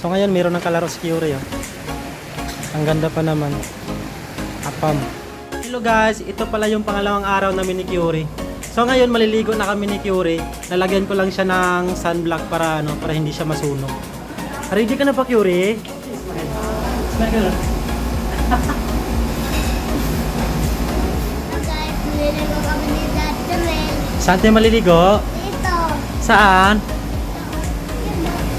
So ngayon meron ng kalaro si Curie, oh. Ang ganda pa naman. Apam. Hello guys, ito pala yung pangalawang araw namin ni Curie. So ngayon maliligo na kami ni Curie. Lalagyan ko lang siya ng sunblock para hindi siya masunog. Ready ka na ba, Curie? Smile ka na. Guys, nililigo kami ni Dad Terrell. Saan tayo maliligo? Dito. Saan?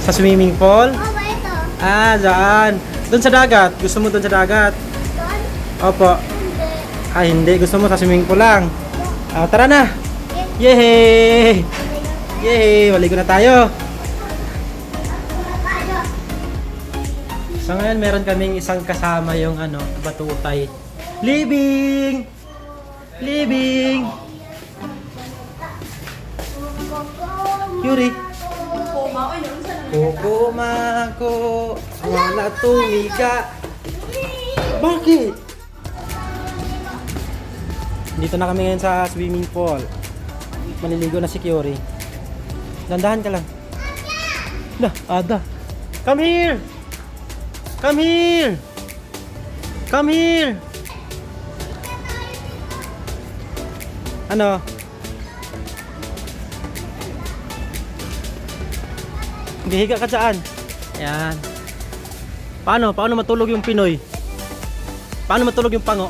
Sa swimming pool? Oh, ba ito? Ah, dyan. Doon sa dagat. Gusto mo doon sa dagat? Doon? Opo. Hindi. Ah, hindi. Gusto mo sa swimming pool lang. Ah, tara na. Okay. Yehey! Yehey! Maligo na tayo. So ngayon meron kaming isang kasama yung batutay. Libing! Libing! Yuri! Kukuma ko wala tumiga. Bakit? Dito na kami ngayon sa swimming pool. Maliligo na si Curie. Dandahan ka lang. Lah, Ada. Come here! Come here! Come here! Ano? Gihiga ka saan? Yan. Paano matulog yung Pinoy? Paano matulog yung pango?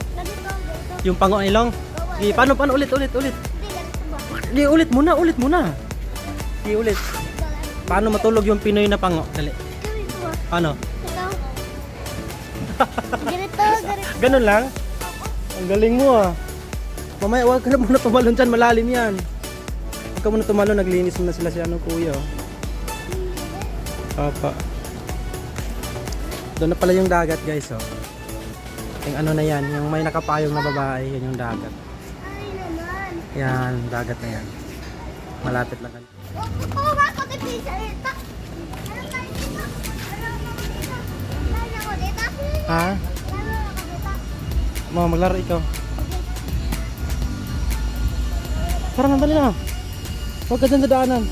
Yung pango ang ilong? Di, paano ulit? Di, ulit muna. Di, ulit. Paano matulog yung Pinoy na pango? Dali. Paano? Ganito. Ganun lang? Ang galing mo ah. Mamaya huwag ka na muna tumalon dyan, malalim yan. Huwag ka muna tumalon, naglinis mo na sila si kuya. Opo. Doon na pala yung dagat guys, oh. Yung na yan, yung may nakapayong na babae, yan yung dagat. Ay naman. Yan, dagat na yan. Malapit lang. Oo, bakit ito pizza ito? Ano tayo dito? Ano ako dito? Ha? Maglaro ikaw. Tara na, dali na. Huwag ka dyan sa daanan.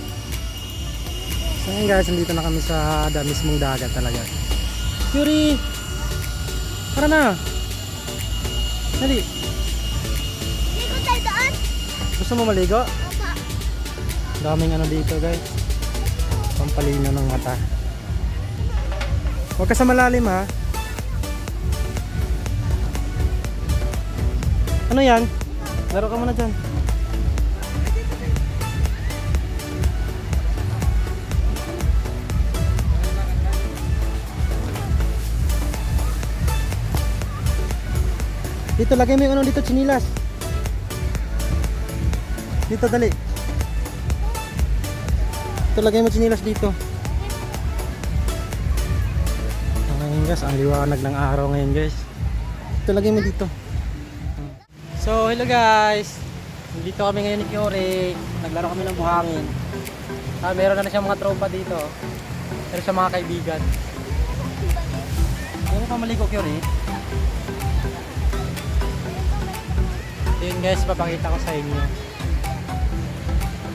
So ngayon guys, nandito na kami sa mismong dagat talaga. Curie! Tara na! Dali! Ligo tayo doon? Gusto mo maligo? Opa. Daming dito guys. Pampalino ng mata. Huwag ka sa malalim ha. Ano yan? Laro ka muna dyan. Dito, lagay mo yung dito, chinilas. Dito, dali. Dito, lagay mo chinilas dito. Ngayon guys, ang liwanag ng araw ngayon guys. Dito, lagay mo dito. So, hello guys. Dito kami ngayon ni Curie. Naglaro kami ng buhangin. Meron na siyang mga tropa dito. Meron siyang mga kaibigan. Ano pa maligo, Curie? Yun guys, papakita ko sa inyo.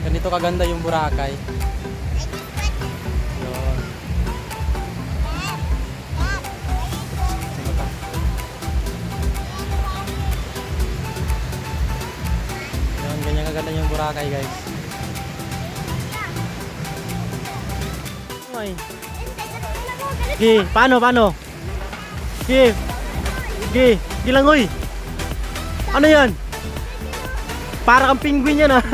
Ganito kaganda yung Boracay. Yun. Sige pa. Yun, ganyan kaganda yung Boracay guys. Ay. Gi, paano? Gi, gilangoy. Ano yan? Para kang penguin yan ah.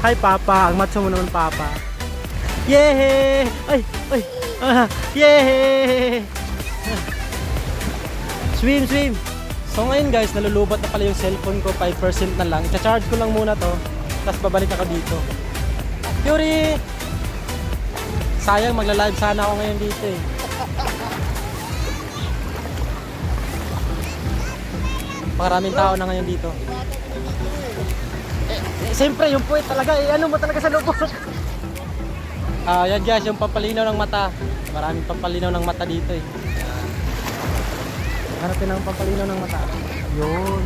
Hi Papa, ang macho mo naman Papa. Yehey! Ay! Yehey! Swim! So ngayon guys, nalulubat na pala yung cellphone ko, 5% na lang. I-charge ko lang muna to, tapos babalik ako dito. Curie! Sayang, magla-live sana ako ngayon dito eh. Maraming tao na ngayon dito. Siyempre, yung puwet talaga, ano mo talaga sa lubot. Yan guys, yung pampalinaw ng mata. Maraming pampalinaw ng mata dito eh. Hanapin ang pampalinaw ng mata. Yun.